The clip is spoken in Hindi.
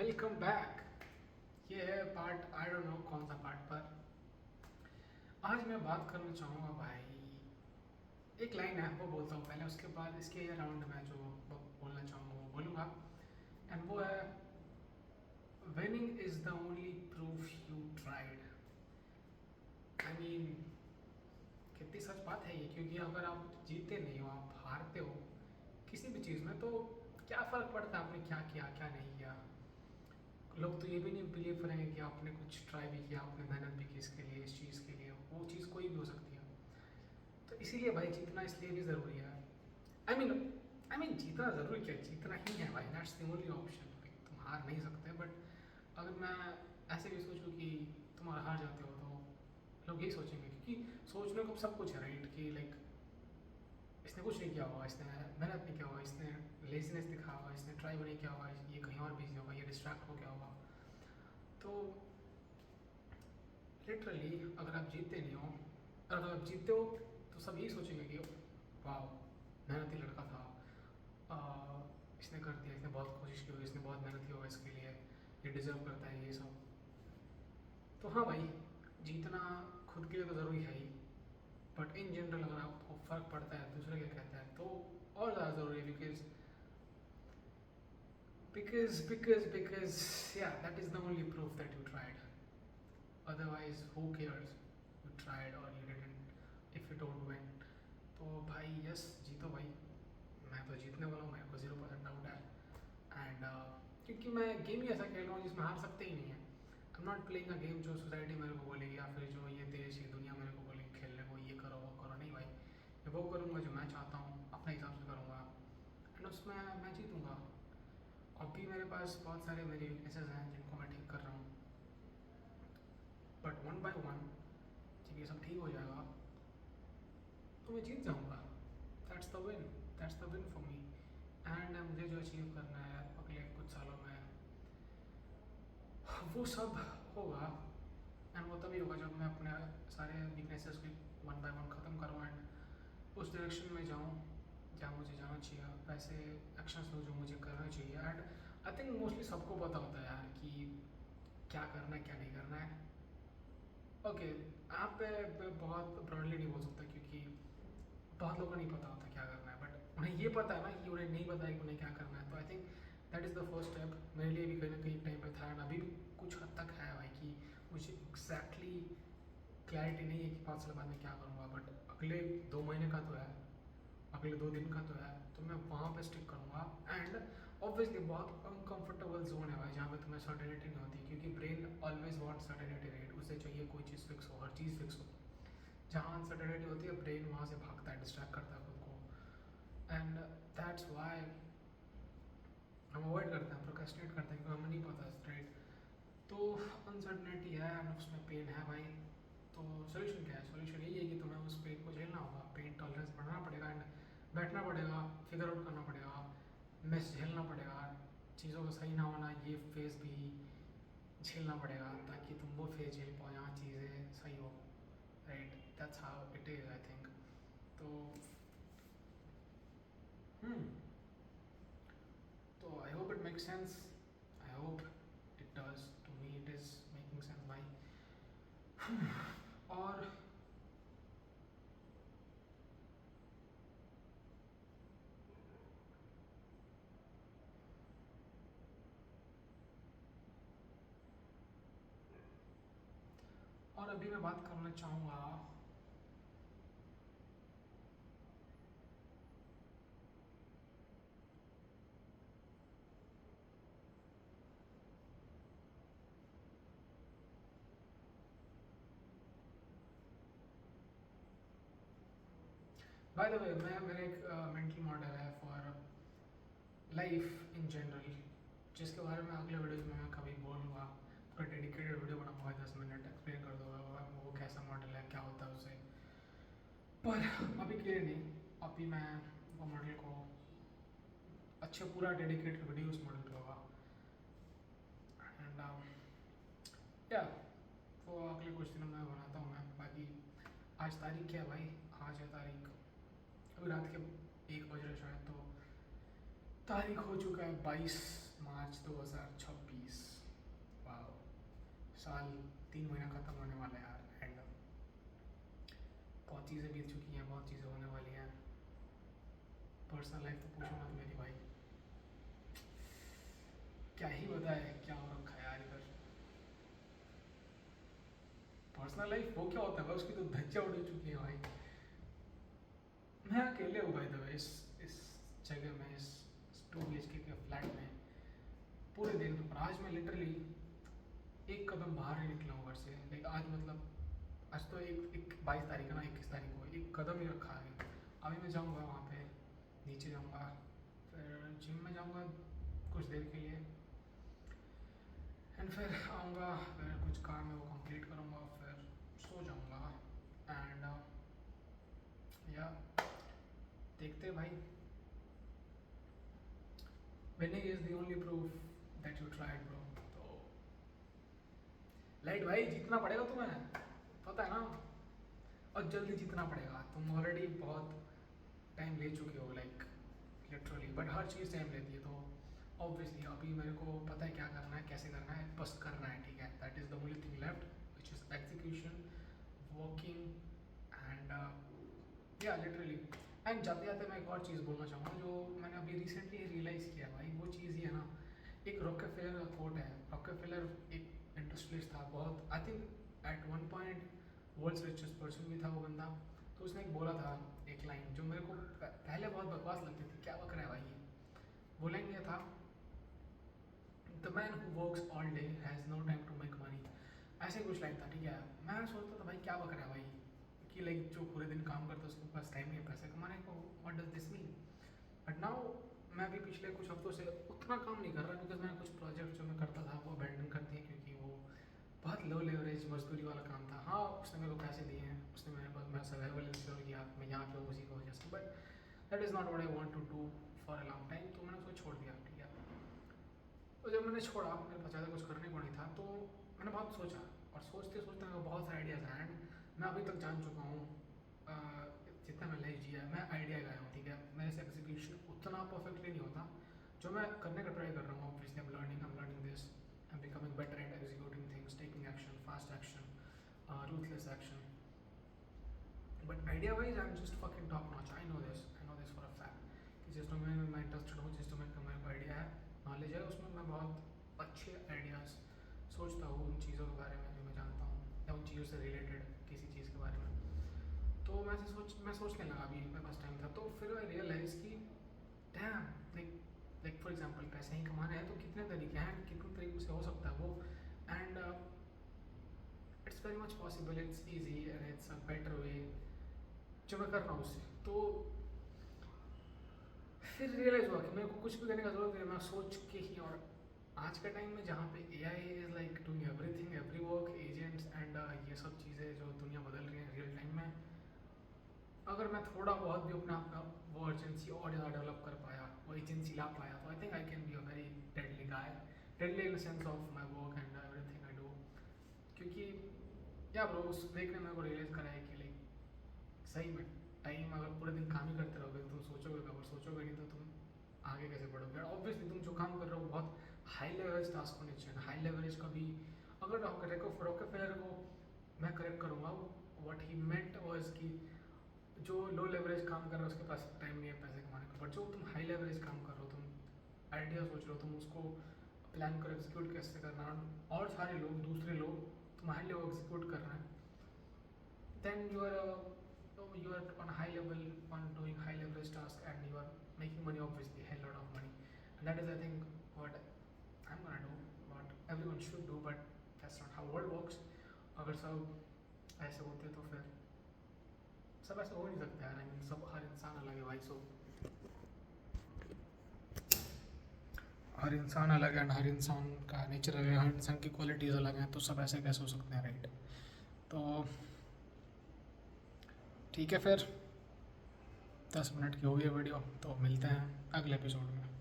Welcome back. ये है पार्ट, आई डोंट नो कौन सा पार्ट, पर आज मैं बात करना चाहूँगा भाई। एक लाइन है वो बोलता हूँ पहले, उसके बाद इसके अराउंड मैं जो बोलना चाहूँगा वो बोलूँगा। एंड वो है, winning is the only proof you tried. I mean, कितनी सच बात है ये, क्योंकि अगर आप जीतते नहीं हो, आप हारते हो किसी भी चीज़ में, तो क्या फ़र्क पड़ता है आपने क्या किया क्या नहीं किया। लोग तो ये भी नहीं बिलीव करेंगे कि आपने कुछ ट्राई भी किया, आपने मेहनत भी की इसके लिए, इस चीज़ के लिए। वो चीज़ कोई भी हो सकती है। तो इसीलिए भाई जीतना इसलिए भी ज़रूरी है। आई मीन जीतना ज़रूरी क्या है, जीतना ही है भाई, दैट्स द ओनली ऑप्शन। तुम हार नहीं सकते। बट अगर मैं ऐसे भी सोचूं कि तुम हार जाते हो, तो लोग यही सोचेंगे, क्योंकि सोचने को सब कुछ है राइट, कि लाइक इसने कुछ नहीं किया होगा, इसने मेहनत नहीं किया होगा, इसने लेजीनेस दिखा होगा, इसने ट्राई भी नहीं किया होगा, ये कहीं और बिजी होगा, ये डिस्ट्रैक्ट हो गया होगा। तो लिटरली अगर आप जीतते नहीं हो, और अगर आप जीतते हो तो सब यही सोचेंगे कि वाह, मेहनती लड़का था, इसने कर दिया, इसने बहुत कोशिश की होगी, इसने बहुत मेहनत की होगा इसके लिए, ये डिज़र्व करता है ये सब। तो हाँ भाई, जीतना खुद के लिए तो ज़रूरी है ही, बट इन जनरल अगर आपको फ़र्क पड़ता है दूसरे क्या कहता है, तो और ज़्यादा ज़रूरी है। Because yeah, that is the only proof that you tried. Otherwise, who cares? You tried or you didn't, if you don't win. तो भाई यस, जीतो भाई। मैं तो जीतने वाला हूँ, मेरे को 0% डाउट है। एंड क्योंकि मैं गेम ही ऐसा खेल रहा हूँ जिसमें हार सकते ही नहीं है। I am not playing a game जो सोसाइटी मेरे को बोलेगी, या फिर जो ये देश ये दुनिया मेरे को बोलेगी खेलने को, ये करो वो करो। नहीं भाई, मैं वो करूँगा जो मैं चाहता हूँ, अपने हिसाब से करूँगा, एंड उसमें मैं जीतूँगा। अभी मेरे पास बहुत सारे मेरी वीकनेसेस हैं जिनको मैं ठीक कर रहा हूँ, बट वन बाय वन जब ये सब ठीक हो जाएगा तो मैं जीत जाऊँगा। That's the win, that's the win for me. And मुझे जो अचीव करना है अगले कुछ सालों में, वो सब होगा। एंड वो तभी होगा जब मैं अपने सारे वीकनेसेस को वन बाय वन ख़त्म करूँ, एंड उस डायरेक्शन में जाऊँ जहाँ मुझे जाना चाहिए, वैसे एक्शंस लूँ जो मुझे करना चाहिए। एंड आई थिंक मोस्टली सबको पता होता है यार कि क्या करना है क्या नहीं करना है। ओके, यहाँ पे बहुत ब्रॉडली नहीं बोल सकता, क्योंकि बहुत लोगों को नहीं पता होता क्या करना है, बट उन्हें ये पता है ना कि उन्हें नहीं पता है कि उन्हें क्या करना है। तो I think that is the first step. मेरे लिए भी कहीं ना कहीं टाइम पे था, एंड अभी भी कुछ हद तक है भाई, कि मुझे एग्जैक्टली क्लैरिटी नहीं है कि 5 साल बाद मैं क्या करूँगा, बट अगले 2 महीने का तो है, अगले 2 दिन का तो है, तो मैं वहाँ पे स्टिक करूँगा। एंड ऑब्वियसली बहुत अनकंफर्टेबल जोन है भाई, जहाँ पे तुम्हें सर्टेनिटी नहीं होती, क्योंकि brain always want certainty right, उसे चाहिए कोई चीज़ फिक्स हो, हर चीज़ फिक्स हो। जहाँ अनसर्टेनिटी होती है ब्रेन वहाँ से भागता है, डिस्ट्रैक्ट करता है खुद को। एंड दैट्स वाई हम अवॉइड करते हैं, प्रोक्रेस्टिनेट करते हैं, क्योंकि हमें नहीं पता राइट। तो अनसर्टेनिटी है एंड उसमें पेन है भाई। तो सोल्यूशन क्या है? सोल्यूशन यही है कि तुम्हें उस पेन को झेलना होगा, पेन टॉलरेंस बढ़ाना पड़ेगा, एंड बैठना पड़ेगा, फिगर आउट करना पड़ेगा, मिस झेलना पड़ेगा, चीज़ों का सही ना होना ये फेस भी झेलना पड़ेगा, ताकि तुम वो फेस झेल पाओ जहाँ चीज़ें सही हो right. That's how it is I think. तो हम्म तो I hope it make sense, I hope it does, to me it is making sense भाई। और अभी मैं बात करना चाहूँगा, बाय द वे मैं मेरा एक मेंटल मॉडल है फॉर लाइफ इन जनरल, जिसके बारे में अगले वीडियोज में मैं कभी बोलूँगा। पूरा डेडिकेटेड वीडियो बनाऊँगा, 10 मिनट एक्सप्लेन कर दूँगा वो कैसा मॉडल है, क्या होता है उसे। पर अभी क्लियर नहीं, अभी मैं वो मॉडल को अच्छे पूरा डेडिकेटेड वीडियो उस मॉडल पे होगा। एंड या वो अगले कुछ दिनों में बनाता हूँ मैं। बाकी आज तारीख क्या है भाई? आज है तारीख, अभी रात के 1 बज रहे शायद, तो तारीख हो चुका है 22 मार्च 2026। साल 3 महीना ख़त्म होने वाला है यार, एंड बहुत चीज़ें बीत चुकी हैं, बहुत चीज़ें होने वाली हैं। पर्सनल लाइफ तो पूछो मत मेरी भाई, क्या ही बताए क्या हो रखा है यार इधर। पर्सनल लाइफ वो क्या होता है भाई, उसकी तो धज्जियाँ उड़ चुकी है भाई। मैं अकेले हूँ भाई दबे इस जगह में, इस 2 BHK के फ्लैट में पूरे दिन। पर आज मैं लिटरली एक कदम बाहर नहीं निकला हूँ घर से। लाइक आज मतलब आज तो एक 22 तारीख है ना, 21 तारीख को एक कदम ही रखा है। अभी मैं जाऊँगा वहाँ पे नीचे जाऊँगा, फिर जिम में जाऊँगा कुछ देर के लिए, एंड फिर आऊँगा, फिर कुछ काम है वो कंप्लीट करूँगा, फिर सो जाऊँगा। एंड या देखते हैं भाई, winning is the only proof that you tried bro. तो लाइट भाई जीतना पड़ेगा तुम्हें, पता है ना, और जल्दी जीतना पड़ेगा। तुम ऑलरेडी बहुत टाइम ले चुके हो, like literally, but her cheese time लेती है। तो ऑब्वियसली अभी मेरे को पता है क्या करना है, कैसे करना है, बस करना है, ठीक है। That is the only thing left, which is execution, working, and या लिटरली। एंड जाते जाते मैं एक और चीज़ बोलना चाहूँगा जो मैंने अभी रिसेंटली रियलाइज़ किया भाई। वो चीज़ ये है ना, एक रॉकफेलर का कोट है। रॉकफेलर एक इंडस्ट्रियलिस्ट था बहुत, I think at one point world's richest person भी था वो बंदा। तो उसने एक बोला था एक लाइन जो मेरे को पहले बहुत बकवास लगती थी, क्या बक रहा है भाई ये। वो लाइन ये था, the man who works all day has no time to make money. ऐसे कुछ लाइन था, ठीक है। मैं सोचता था भाई क्या बक रहा है भाई, कि लाइक जो पूरे दिन काम करता है उसके पास टाइम नहीं है पैसे कमाने को, what does this mean. But now मैं भी पिछले कुछ हफ्तों से उतना काम नहीं कर रहा, बिकॉज मैंने कुछ प्रोजेक्ट जो मैं करता था वो अबैंडन कर दिए, क्योंकि वो बहुत लो लेवरेज मजदूरी वाला काम था। हाँ उसने मेरे को पैसे दिए हैं, उसने मेरे पास मेरा सर्वाइवल इंश्योर किया, मैं यहाँ पे हूँ उसी की वजह से, but that is not what I want to do for a long time. तो मैंने उसको छोड़ दिया, ठीक है। तो जब मैंने छोड़ा, मेरे पास ज़्यादा कुछ करने को नहीं था, तो मैंने बहुत सोचा, और सोचते सोचते मेरे को बहुत सारे आइडियाज़ आए। एंड मैं अभी तक जान चुका हूँ जितना मैं लाइफ जिया है, मैं आइडिया गया हूँ, ठीक है। मेरे से एग्जीक्यूशन उतना परफेक्टली नहीं होता जो मैं करने का ट्राई कर रहा हूँ। Obviously I am learning this, I am becoming better at executing things, taking action, fast action, ruthless action. But idea wise I'm just fucking top notch. I know this for a fact कि जिस डोमेन में मैं इंटरेस्टेड हूँ, जिस डोमेन का मेरे को आइडिया है, नॉलेज है, उसमें मैं बहुत अच्छे आइडियाज़ सोचता हूँ उन चीज़ों के बारे में जो मैं जानता हूँ, या उन चीज़ों से रिलेटेड किसी चीज़ के बारे में। तो मैं सोचने लगा, अभी मेरे पास टाइम था, तो फिर आई रियलाइज़ कि डैम, लाइक फॉर एग्जांपल पैसे ही कमाने हैं तो कितने तरीके हैं, कितने तरीकों से हो सकता है वो। And it's very much possible, it's easy and it's a better way जो मैं कर रहा हूँ उससे। तो फिर रियलाइज़ हुआ कि मेरे को कुछ भी करने का जरूरत नहीं है, मैं सोच के ही। और आज के टाइम में जहाँ पे AI is like doing everything, every work, agents and ये सब चीज़ें जो दुनिया बदल रही है रियल टाइम में, अगर मैं थोड़ा बहुत भी अपने आप का वो अर्जेंसी और ज़्यादा डेवलप कर पाया, वो एजेंसी ला पाया, तो I think I can be a very deadly guy, deadly in the sense of my work and everything I do. क्योंकि या ब्रो उस ब्रेक ने मेरे को रियलाइज़ कराया कि लाइक सही में टाइम अगर पूरे दिन काम ही करते रहोगे तो तुम सोचोगे कब, और सोचोगे नहीं तो तुम आगे कैसे बढ़ोगे। और ऑब्वियसली तुम जो काम कर रहे हो बहुत हाई लेवरेज टास्क होने चाहिए। हाई लेवरेज का भी अगर रॉकफेलर को मैं करेक्ट करूँगा, व्हाट ही मेंट वाज कि जो लो लेवरेज काम कर रहा है उसके पास टाइम नहीं है पैसे कमाने का। बट जो तुम हाई लेवरेज काम कर रहे हो, तुम आइडिया सोच रहे हो, तुम उसको प्लान करो एग्जीक्यूट कैसे करना, और सारे लोग दूसरे लोग तुम हाई लेवल एग्जीक्यूट कर रहे हैं, then you are on a high level on doing high leverage task, and you are making money, obviously hell lot of money. And that is I think what I'm gonna do, what everyone should do, but that's not how world works. अगर सब ऐसे होते तो फिर सब ऐसे हो नहीं सकता यार। I mean, सब हर इंसान अलग है भाई। सो हर इंसान अलग है, हर इंसान का नेचर अलग है, हर इंसान की क्वालिटीज़ अलग हैं, तो सब ऐसे कैसे हो सकते हैं, राइट। तो ठीक है फिर 10 मिनट की हो गई वीडियो, तो मिलते हैं अगले एपिसोड में।